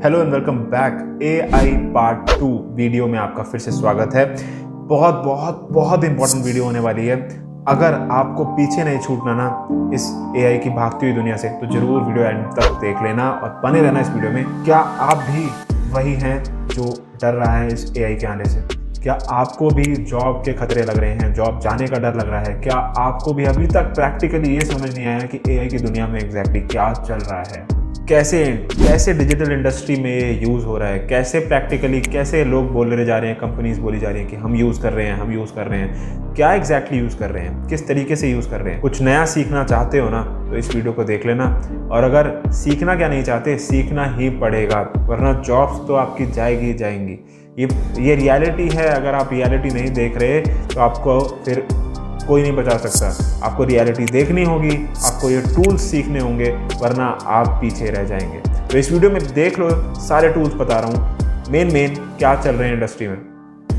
Hello and welcome back. AI part 2 video में आपका फिर से स्वागत है। बहुत बहुत बहुत इंपॉर्टेंट वीडियो होने वाली है। अगर आपको पीछे नहीं छूटना ना इस AI की भागती हुई दुनिया से, तो जरूर वीडियो एंड तक देख लेना और बने रहना इस वीडियो में। क्या आप भी वही हैं जो डर रहा है इस AI के आने से? क्या आपको भी जॉब के खतरे लग रहे हैं, जॉब जाने का डर लग रहा है? क्या आपको भी अभी तक प्रैक्टिकली ये समझ नहीं आया कि AI की दुनिया में एग्जैक्टली क्या चल रहा है, कैसे डिजिटल इंडस्ट्री में ये यूज़ हो रहा है, कैसे प्रैक्टिकली कैसे लोग बोले जा रहे हैं, कंपनीज बोली जा रही हैं कि हम यूज़ कर रहे हैं, क्या एग्जैक्टली यूज़ कर रहे हैं, किस तरीके से यूज़ कर रहे हैं। कुछ नया सीखना चाहते हो ना तो इस वीडियो को देख लेना। और अगर सीखना क्या नहीं चाहते, सीखना ही पड़ेगा, वरना जॉब्स तो आपकी जाएंगी। ये रियलिटी है। अगर आप रियलिटी नहीं देख रहे तो आपको फिर कोई नहीं बचा सकता। आपको रियलिटी देखनी होगी, आपको ये टूल्स सीखने होंगे, वरना आप पीछे रह जाएंगे। तो इस वीडियो में देख लो, सारे टूल्स बता रहा हूँ, मेन क्या चल रहे हैं इंडस्ट्री में।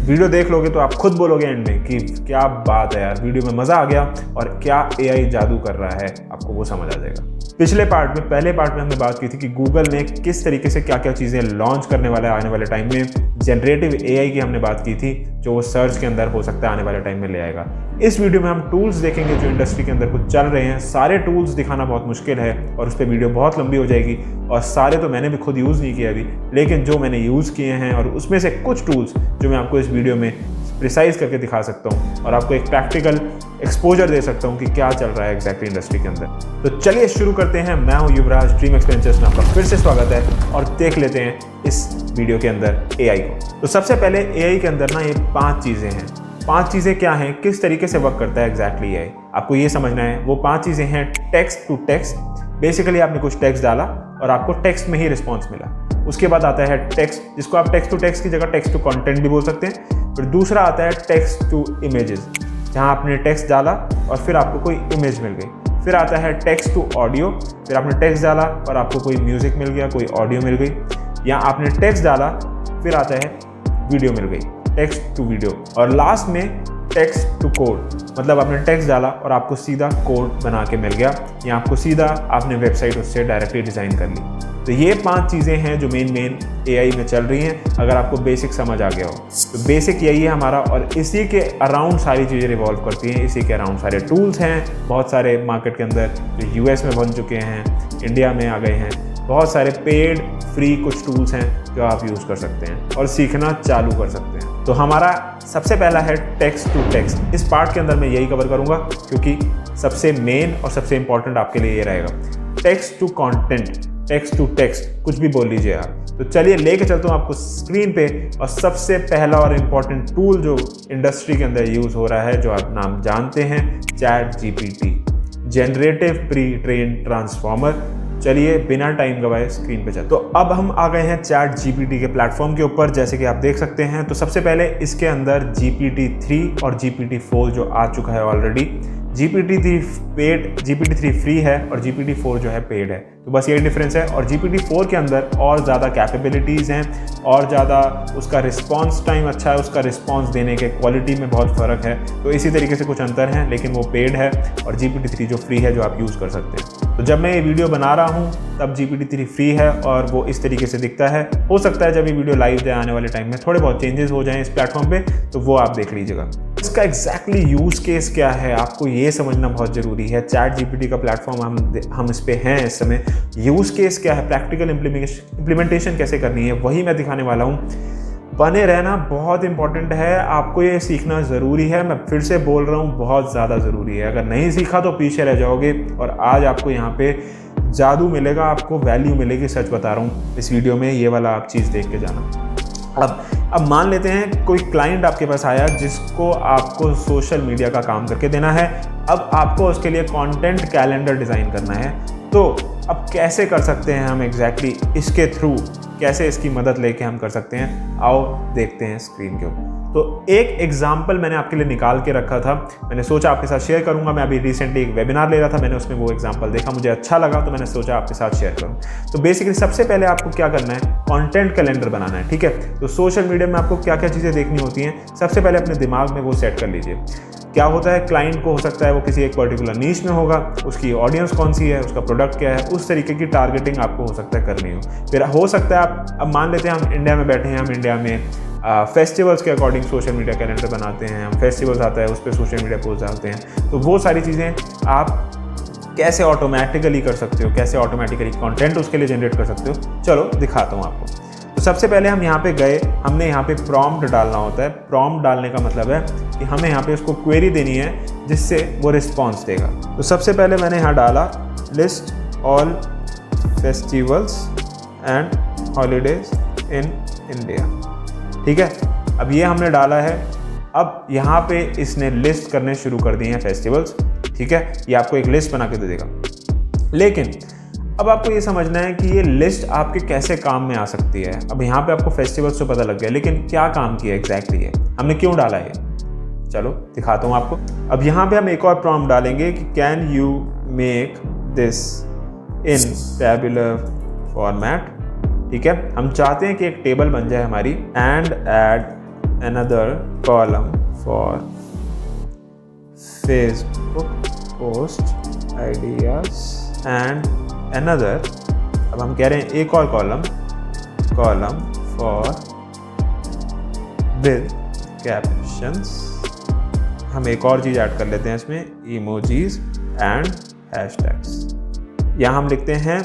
वीडियो देख लोगे तो आप खुद बोलोगे एंड में कि क्या बात है यार, वीडियो में मज़ा आ गया और क्या AI जादू कर रहा है, आपको वो समझ आ जाएगा। पहले पार्ट में हमने बात की थी कि गूगल ने किस तरीके से क्या क्या चीज़ें लॉन्च करने वाला है आने वाले टाइम में। जनरेटिव AI की हमने बात की थी, जो वो सर्च के अंदर हो सकता है आने वाले टाइम में ले आएगा। इस वीडियो में हम टूल्स देखेंगे जो इंडस्ट्री के अंदर कुछ चल रहे हैं। सारे टूल्स दिखाना बहुत मुश्किल है और उस पर वीडियो बहुत लंबी हो जाएगी, और सारे तो मैंने भी खुद यूज़ नहीं किया अभी, लेकिन जो मैंने यूज़ किए हैं और उसमें से कुछ टूल्स जो मैं आपको इस वीडियो में प्रिसाइज करके दिखा सकता हूँ और आपको एक प्रैक्टिकल एक्सपोजर दे सकता हूँ कि क्या चल रहा है एग्जैक्टली इंडस्ट्री के अंदर। तो चलिए शुरू करते हैं। मैं हूँ युवराज, ड्रीम एक्सपेंचर्स में आपका फिर से स्वागत है और देख लेते हैं इस वीडियो के अंदर AI को। तो सबसे पहले AI के अंदर ना ये 5 चीज़ें हैं। 5 चीज़ें क्या हैं, किस तरीके से वर्क करता है एग्जैक्टली AI, आपको ये समझना है। वो 5 चीज़ें हैं टेक्स्ट टू टेक्स्ट। बेसिकली आपने कुछ टेक्स्ट डाला और आपको टेक्स्ट में ही रिस्पॉन्स मिला। उसके बाद आता है टेक्स्ट, जिसको आप टेक्स्ट टू टेक्स्ट की जगह टेक्स्ट टू कंटेंट भी बोल सकते हैं। फिर दूसरा आता है टेक्स्ट टू इमेजेस, जहां आपने टेक्स्ट डाला और फिर आपको कोई इमेज मिल गई। फिर आता है टेक्स्ट टू ऑडियो, फिर आपने टेक्स्ट डाला और आपको कोई म्यूजिक मिल गया, कोई ऑडियो मिल गई। या आपने टेक्स्ट डाला, फिर आता है वीडियो मिल गई, टेक्स्ट टू वीडियो। और लास्ट में टेक्स्ट टू कोड, मतलब आपने टेक्स्ट डाला और आपको सीधा कोड बना के मिल गया, या आपको सीधा आपने वेबसाइट उससे डायरेक्टली डिज़ाइन कर ली। तो ये 5 चीज़ें हैं जो मेन AI में चल रही हैं। अगर आपको बेसिक समझ आ गया हो तो बेसिक यही है हमारा, और इसी के अराउंड सारी चीज़ें रिवॉल्व करती हैं। इसी के अराउंड सारे टूल्स हैं, बहुत सारे मार्केट के अंदर जो US में बन चुके हैं, इंडिया में आ गए हैं। बहुत सारे पेड फ्री कुछ टूल्स हैं जो आप यूज़ कर सकते हैं और सीखना चालू कर सकते हैं। तो हमारा सबसे पहला है टेक्स्ट टू टेक्स्ट। इस पार्ट के अंदर मैं यही कवर करूँगा क्योंकि सबसे मेन और सबसे इंपॉर्टेंट आपके लिए ये रहेगा। Text to content, text to text, कुछ भी बोल लीजिए आप। तो चलिए लेके चलता हूँ आपको स्क्रीन पे। और सबसे पहला और इम्पॉर्टेंट टूल जो इंडस्ट्री के अंदर यूज़ हो रहा है, जो आप नाम जानते हैं, ChatGPT, generative pre train transformer. चलिए बिना टाइम गवाए स्क्रीन पे चलते। तो अब हम आ गए हैं ChatGPT के प्लेटफॉर्म के ऊपर, जैसे कि आप देख सकते हैं। तो सबसे पहले इसके अंदर GPT-3 और GPT-4 जो आ चुका है ऑलरेडी। GPT-3 फ्री है और GPT-4 जो है पेड है। तो बस यही डिफरेंस है। और GPT-4 के अंदर और ज़्यादा कैपेबिलिटीज़ हैं, और ज़्यादा उसका रिस्पॉन्स टाइम अच्छा है, उसका रिस्पॉन्स देने के क्वालिटी में बहुत फ़र्क है। तो इसी तरीके से कुछ अंतर हैं, लेकिन वो पेड है। और GPT-3 जो फ्री है, जो आप यूज़ कर सकते हैं। तो जब मैं ये वीडियो बना रहा हूँ तब GPT-3 फ्री है और वो इस तरीके से दिखता है। हो सकता है जब ये वीडियो लाइव जाए आने वाले टाइम में थोड़े बहुत चेंजेस हो जाएं इस प्लेटफॉर्म पे, तो वो आप देख लीजिएगा। इसका एग्जैक्टली यूज़ केस क्या है, आपको ये समझना बहुत ज़रूरी है। ChatGPT का प्लेटफॉर्म हम इस पे हैं इस समय। यूज़ केस क्या है, प्रैक्टिकल इम्प्लीमेंटेशन कैसे करनी है, वही मैं दिखाने वाला हूँ। बने रहना बहुत इंपॉर्टेंट है, आपको ये सीखना ज़रूरी है। मैं फिर से बोल रहा हूँ, बहुत ज़्यादा ज़रूरी है। अगर नहीं सीखा तो पीछे रह जाओगे। और आज आपको यहाँ पे जादू मिलेगा, आपको वैल्यू मिलेगी, सच बता रहा हूँ। इस वीडियो में ये वाला आप चीज़ देख के जाना। अब मान लेते हैं कोई क्लाइंट आपके पास आया जिसको आपको सोशल मीडिया का काम करके देना है। अब आपको उसके लिए कंटेंट कैलेंडर डिज़ाइन करना है। तो अब कैसे कर सकते हैं हम एग्जैक्टली इसके थ्रू, कैसे इसकी मदद लेके हम कर सकते हैं, आओ देखते हैं स्क्रीन के ऊपर। तो एक एग्जाम्पल मैंने आपके लिए निकाल के रखा था, मैंने सोचा आपके साथ शेयर करूंगा। मैं अभी रिसेंटली एक वेबिनार ले रहा था, मैंने उसमें वो एग्जाम्पल देखा, मुझे अच्छा लगा, तो मैंने सोचा आपके साथ शेयर करूं। तो बेसिकली सबसे पहले आपको क्या करना है, कंटेंट कैलेंडर बनाना है, ठीक है। तो सोशल मीडिया में आपको क्या क्या चीज़ें देखनी होती हैं, सबसे पहले अपने दिमाग में वो सेट कर लीजिए। क्या होता है, क्लाइंट को हो सकता है वो किसी एक पर्टिकुलर नीश में होगा, उसकी ऑडियंस कौन सी है, उसका प्रोडक्ट क्या है, उस तरीके की टारगेटिंग आपको हो सकता है करनी हो। फिर हो सकता है आप, अब मान लेते हैं हम इंडिया में बैठे हैं, हम इंडिया में फेस्टिवल्स के अकॉर्डिंग सोशल मीडिया कैलेंडर बनाते हैं, हम फेस्टिवल्स आता है उस पर सोशल मीडिया पोस्ट डालते हैं, तो वो सारी चीज़ें आप कैसे ऑटोमेटिकली कर सकते हो, कैसे ऑटोमेटिकली कंटेंट उसके लिए जनरेट कर सकते हो, चलो दिखाता हूँ आपको। तो सबसे पहले हम यहाँ पे गए, हमने यहाँ पे प्रॉम्प्ट डालना होता है। प्रॉम्प्ट डालने का मतलब है कि हमें यहाँ पे उसको क्वेरी देनी है जिससे वो रिस्पॉन्स देगा। तो सबसे पहले मैंने यहाँ डाला list all festivals and holidays in India, ठीक है। अब ये हमने डाला है। अब यहाँ पे इसने लिस्ट करने शुरू कर दिए हैं फेस्टिवल्स, ठीक है। ये आपको एक लिस्ट बना के दे देगा। लेकिन अब आपको ये समझना है कि ये लिस्ट आपके कैसे काम में आ सकती है। अब यहाँ पे आपको फेस्टिवल्स तो पता लग गया, लेकिन क्या काम किया एग्जैक्टली है, हमने क्यों डाला है, चलो दिखाता हूँ आपको। अब यहाँ पे हम एक और प्रॉम्प्ट डालेंगे कि can you make this in tabular format, ठीक है। हम चाहते हैं कि एक टेबल बन जाए हमारी, and add another column for Facebook post ideas and another, अब हम कह रहे हैं एक और कॉलम फॉर विद कैप्शंस। हम एक और चीज़ ऐड कर लेते हैं इसमें, इमोजीज एंड हैशटैग्स। यहाँ हम लिखते हैं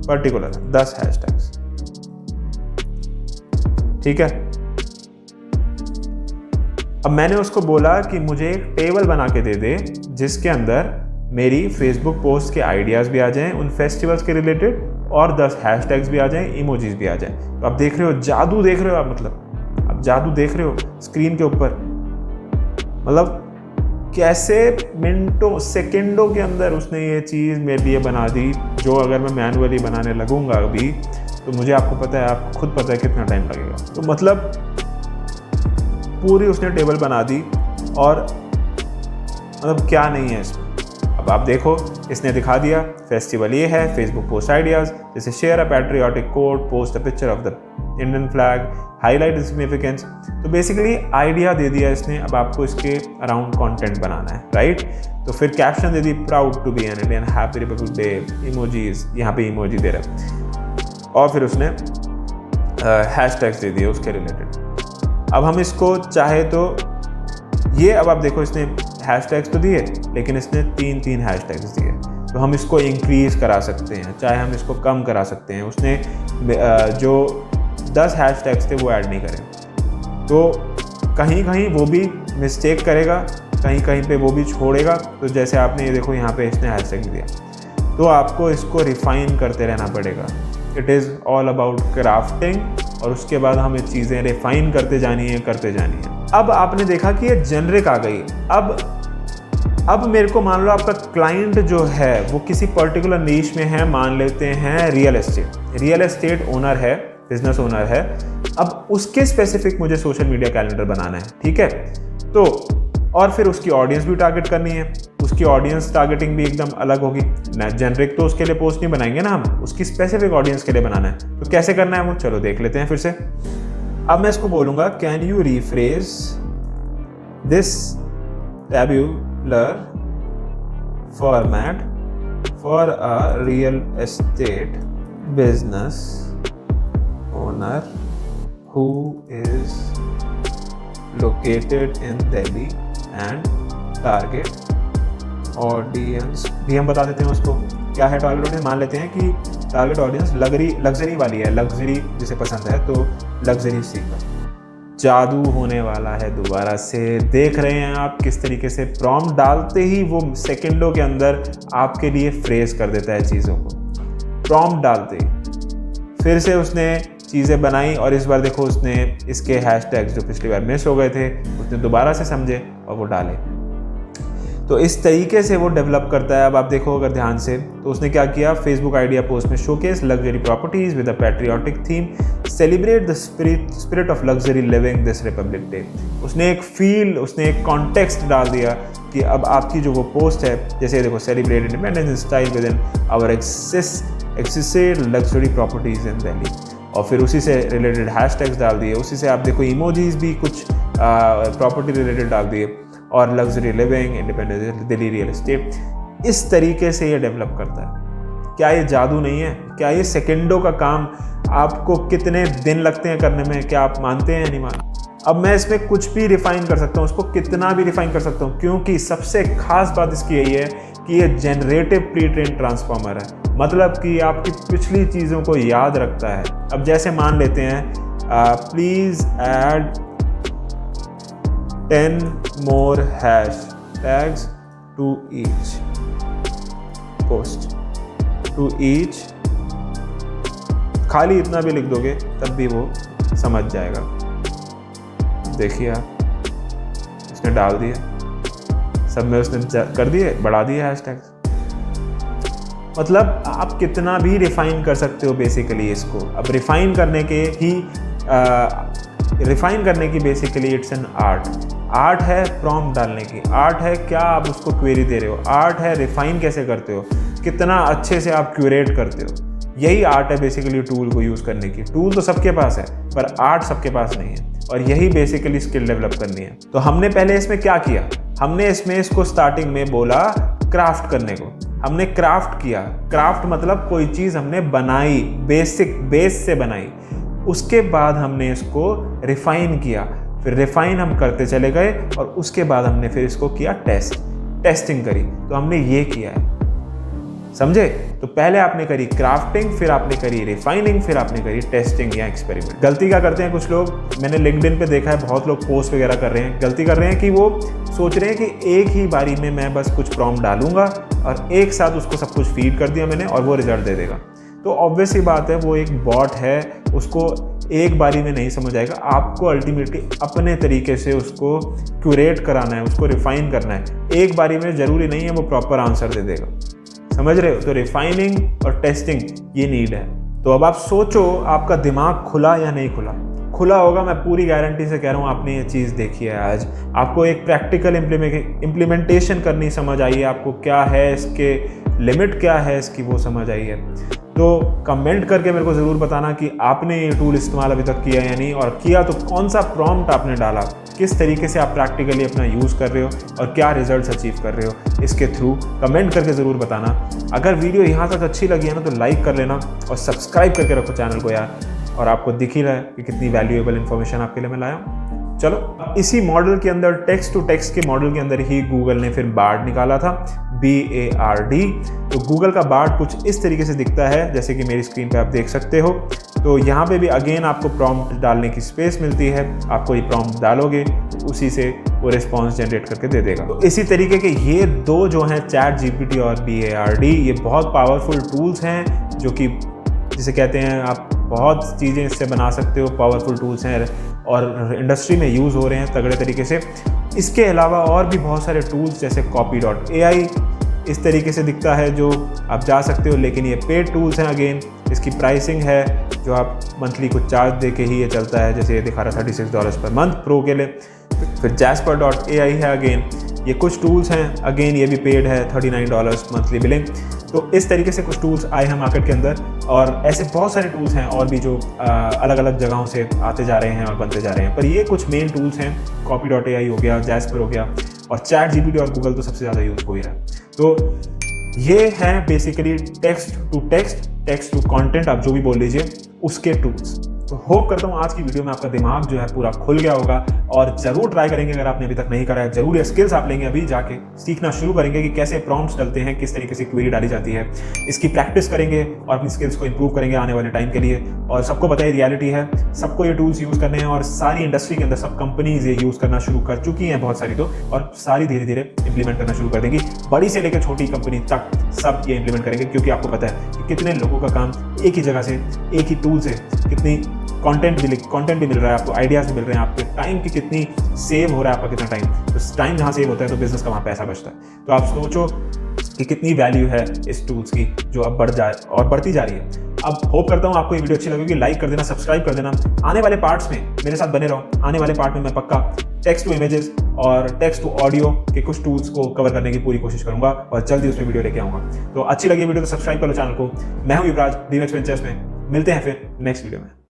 पर्टिकुलर 10 हैशटैग्स, ठीक है। अब मैंने उसको बोला कि मुझे एक टेबल बना के दे दे जिसके अंदर मेरी फेसबुक पोस्ट के आइडियाज़ भी आ जाएं उन फेस्टिवल्स के रिलेटेड, और 10 हैशटैग्स भी आ जाएं, इमोजीज भी आ जाएं। तो आप देख रहे हो जादू, देख रहे हो आप, मतलब आप जादू देख रहे हो स्क्रीन के ऊपर, मतलब कैसे मिनटों सेकंडों के अंदर उसने ये चीज़ मेरे लिए बना दी, जो अगर मैं मैनुअली बनाने लगूंगा अभी तो मुझे, आपको पता है, आपको खुद पता है कितना टाइम लगेगा। तो मतलब पूरी उसने टेबल बना दी, और मतलब क्या नहीं है इसमें। अब आप देखो, इसने दिखा दिया फेस्टिवल ये है, फेसबुक पोस्ट आइडियाज़, जैसे share a patriotic quote, post a picture of the Indian flag, highlight significance. तो बेसिकली आइडिया दे दिया इसने, अब आपको इसके अराउंड कंटेंट बनाना है, राइट। तो फिर कैप्शन दे दी, proud to be an Indian, happy Republic Day, emojis, यहाँ पे इमोजी दे रहा है, और फिर उसने हैशटैग्स दे दिए उसके रिलेटेड। अब हम इसको चाहे तो ये, अब आप देखो इसने हैशटैग्स तो दिए, लेकिन इसने 3 हैशटैग्स दिए, तो हम इसको इंक्रीज करा सकते हैं, चाहे हम इसको कम करा सकते हैं। उसने जो 10 हैशटैग्स थे वो ऐड नहीं करे, तो कहीं कहीं वो भी मिस्टेक करेगा, कहीं कहीं पे वो भी छोड़ेगा। तो जैसे आपने ये देखो यहाँ पे इसने हैशटैग दिया, तो आपको इसको रिफाइन करते रहना पड़ेगा। It is all about crafting, और उसके बाद हमें चीज़ें रिफाइन करते जानी है। अब आपने देखा कि ये जेनरिक आ गई। अब मेरे को मान लो आपका क्लाइंट जो है वो किसी पर्टिकुलर नीश में है, मान लेते हैं रियल एस्टेट ओनर है, बिजनेस ओनर है। अब उसके स्पेसिफिक मुझे सोशल मीडिया कैलेंडर बनाना है, ठीक है। तो और फिर उसकी ऑडियंस भी टारगेट करनी है, उसकी ऑडियंस टारगेटिंग भी एकदम अलग होगी। जेनरिक तो उसके लिए पोस्ट नहीं बनाएंगे ना हम, उसकी स्पेसिफिक ऑडियंस के लिए बनाना है। तो कैसे करना है वो, चलो देख लेते हैं फिर से। अब मैं इसको बोलूँगा, can you rephrase this tabular format for a real estate business owner who is located in Delhi and target audience भी हम बता देते हैं उसको क्या है। टारगेट ऑडियंस मान लेते हैं कि टारगेट ऑडियंस लग्जरी वाली है, लग्जरी जिसे पसंद है, तो लग्जरी सीकर। जादू होने वाला है दोबारा से। देख रहे हैं आप किस तरीके से प्रॉम्प्ट डालते ही वो सेकंडों के अंदर आपके लिए फ्रेज कर देता है चीज़ों को। प्रॉम्प्ट डालते ही फिर से उसने चीज़ें बनाई, और इस बार देखो उसने इसके हैशटैग्स जो पिछली बार मिस हो गए थे उसने दोबारा से समझे और वो डाले। तो इस तरीके से वो डेवलप करता है। अब आप देखो अगर ध्यान से, तो उसने क्या किया, फेसबुक आइडिया पोस्ट में showcase luxury properties with a patriotic theme, celebrate the spirit of luxury living this Republic day. उसने एक फील, उसने एक कॉन्टेक्स्ट डाल दिया कि अब आपकी जो वो पोस्ट है, जैसे देखो celebrate independence style with in our excessive luxury properties in Delhi, और फिर उसी से रिलेटेड हैशटैग्स डाल दिए। उसी से आप देखो इमोजीज भी कुछ प्रॉपर्टी रिलेटेड डाल दिए, और luxury living, independence, Delhi real estate, इस तरीके से ये डेवलप करता है। क्या ये जादू नहीं है? क्या ये सेकंडों का काम आपको कितने दिन लगते हैं करने में? क्या आप मानते हैं या नहीं मानते? अब मैं इसमें कुछ भी रिफाइन कर सकता हूँ, उसको कितना भी रिफाइन कर सकता हूँ, क्योंकि सबसे खास बात इसकी यही है कि ये जनरेटिव प्री ट्रेन ट्रांसफॉर्मर है। मतलब कि आपकी पिछली चीज़ों को याद रखता है। अब जैसे मान लेते हैं please add 10 more hashtags to each post, to each, खाली इतना भी लिख दोगे तब भी वो समझ जाएगा। देखिए आप, उसने डाल दिया, सब में उसने कर दिए, बढ़ा दिए हैशटैग्स। मतलब आप कितना भी रिफाइन कर सकते हो बेसिकली इसको। अब रिफाइन करने की बेसिकली इट्स एन आर्ट है प्रॉम्प्ट डालने की, आर्ट है क्या आप उसको क्वेरी दे रहे हो, आर्ट है रिफाइन कैसे करते हो, कितना अच्छे से आप क्यूरेट करते हो। यही आर्ट है बेसिकली टूल को यूज़ करने की। टूल तो सबके पास है पर आर्ट सबके पास नहीं है, और यही बेसिकली स्किल डेवलप करनी है। तो हमने पहले इसमें क्या किया, हमने इसमें इसको स्टार्टिंग में बोला क्राफ्ट करने को। हमने क्राफ्ट किया, क्राफ्ट मतलब कोई चीज़ हमने बनाई, बेस से बनाई। उसके बाद हमने इसको रिफाइन किया, फिर रिफाइन हम करते चले गए, और उसके बाद हमने फिर इसको किया टेस्टिंग करी। तो हमने ये किया है, समझे? तो पहले आपने करी क्राफ्टिंग, फिर आपने करी रिफाइनिंग, फिर आपने करी टेस्टिंग या एक्सपेरिमेंट। गलती क्या करते हैं कुछ लोग, मैंने लिंक्डइन पे देखा है बहुत लोग पोस्ट वगैरह कर रहे हैं, गलती कर रहे हैं कि वो सोच रहे हैं कि एक ही बारी में मैं बस कुछ प्रॉम्प्ट डालूंगा और एक साथ उसको सब कुछ फीड कर दिया मैंने और वो रिजल्ट दे देगा। तो ऑब्वियस ही बात है, वो एक बॉट है, उसको एक बारी में नहीं समझ आएगा। आपको अल्टीमेटली अपने तरीके से उसको क्यूरेट कराना है, उसको रिफाइन करना है। एक बारी में ज़रूरी नहीं है वो प्रॉपर आंसर दे देगा, समझ रहे हो? तो रिफाइनिंग और टेस्टिंग ये नीड है। तो अब आप सोचो आपका दिमाग खुला या नहीं खुला? खुला होगा, मैं पूरी गारंटी से कह रहा हूँ। आपने ये चीज़ देखी है, आज आपको एक प्रैक्टिकल इम्प्लीमेंटेशन करनी समझ आई है, आपको क्या है इसके लिमिट, क्या है इसकी, वो समझ आई है। तो कमेंट करके मेरे को ज़रूर बताना कि आपने ये टूल इस्तेमाल अभी तक किया या नहीं, और किया तो कौन सा प्रॉम्प्ट आपने डाला, किस तरीके से आप प्रैक्टिकली अपना यूज़ कर रहे हो और क्या रिजल्ट्स अचीव कर रहे हो इसके थ्रू। कमेंट करके ज़रूर बताना। अगर वीडियो यहाँ तक अच्छी लगी है ना तो लाइक कर लेना और सब्सक्राइब करके रखो चैनल को यार। और आपको दिख ही रहा है कि कितनी वैल्यूएबल इन्फॉर्मेशन आपके लिए मैं लाया हूँ। चलो, इसी मॉडल के अंदर, टेक्स्ट टू टेक्स्ट के मॉडल के अंदर ही गूगल ने फिर बार्ड निकाला था, BARD। तो गूगल का बार्ड कुछ इस तरीके से दिखता है जैसे कि मेरी स्क्रीन पे आप देख सकते हो। तो यहाँ पे भी अगेन आपको प्रॉम्प्ट डालने की स्पेस मिलती है, आपको ये प्रॉम्प्ट डालोगे उसी से वो रिस्पॉन्स जनरेट करके दे देगा। तो इसी तरीके के ये दो जो हैं, ChatGPT और BARD, ये बहुत पावरफुल टूल्स हैं जो कि जिसे कहते हैं आप बहुत चीज़ें इससे बना सकते हो। पावरफुल टूल्स हैं और इंडस्ट्री में यूज़ हो रहे हैं तगड़े तरीके से। इसके अलावा और भी बहुत सारे टूल्स जैसे copy.ai इस तरीके से दिखता है जो आप जा सकते हो, लेकिन ये पेड टूल्स हैं। अगेन इसकी प्राइसिंग है जो आप मंथली कुछ चार्ज दे के ही ये चलता है, जैसे ये दिखा रहा $36 पर मंथ प्रो के लिए। फिर Jasper.ai है, अगेन ये कुछ टूल्स हैं, अगेन ये भी पेड है, $39 मंथली बिलिंग। तो इस तरीके से कुछ टूल्स आए हैं मार्केट के अंदर, और ऐसे बहुत सारे टूल्स हैं और भी जो अलग अलग जगहों से आते जा रहे हैं और बनते जा रहे हैं। पर ये कुछ मेन टूल्स हैं, copy.ai हो गया, Jasper हो गया, और ChatGPT और गूगल तो सबसे ज़्यादा यूज़ हो ही रहा है। तो ये हैं बेसिकली टेक्स्ट टू कंटेंट, आप जो भी बोल लीजिए, उसके टूल्स। तो होप करता हूँ आज की वीडियो में आपका दिमाग जो है पूरा खुल गया होगा, और ज़रूर ट्राई करेंगे अगर आपने अभी तक नहीं करा है। जरूर ये स्किल्स आप लेंगे, अभी जाके सीखना शुरू करेंगे कि कैसे प्रॉम्प्ट्स डलते हैं, किस तरीके से क्वेरी डाली जाती है। इसकी प्रैक्टिस करेंगे और अपनी स्किल्स को इंप्रूव करेंगे आने वाले टाइम के लिए। और सबको पता है रियलिटी है, सबको ये टूल्स यूज़ करने हैं, और सारी इंडस्ट्री के अंदर सब कंपनीज ये यूज़ करना शुरू कर चुकी हैं बहुत सारी, तो और सारी धीरे धीरे इंप्लीमेंट करना शुरू कर देंगी। बड़ी से लेकर छोटी कंपनी तक सब ये इंप्लीमेंट करेंगे, क्योंकि आपको पता है कि कितने लोगों का काम एक ही जगह से, एक ही टूल से, कितनी कंटेंट भी मिल रहा है आपको, आइडियाज़ भी मिल रहे हैं, आपके टाइम की कितनी सेव हो रहा है, आपका कितना टाइम। तो टाइम जहाँ सेव होता है तो बिजनेस का वहाँ पैसा बचता है। तो आप सोचो कि कितनी वैल्यू है इस टूल्स की जो अब बढ़ती जा रही है। अब होप करता हूँ आपको ये वीडियो अच्छी लगेगी। लाइक कर देना, सब्सक्राइब कर देना। आने वाले पार्ट्स में मेरे साथ बने रहो। आने वाले पार्ट में मैं पक्का टेक्स्ट टू इमेजेस और टेक्स्ट टू ऑडियो के कुछ टूल्स को कवर करने की पूरी कोशिश करूंगा, और जल्दी उसमें वीडियो लेके आऊंगा। तो अच्छी लगी वीडियो तो सब्सक्राइब करो चैनल को। मैं हूँ युवराज, DMX वेंचर्स में। मिलते हैं फिर नेक्स्ट वीडियो में।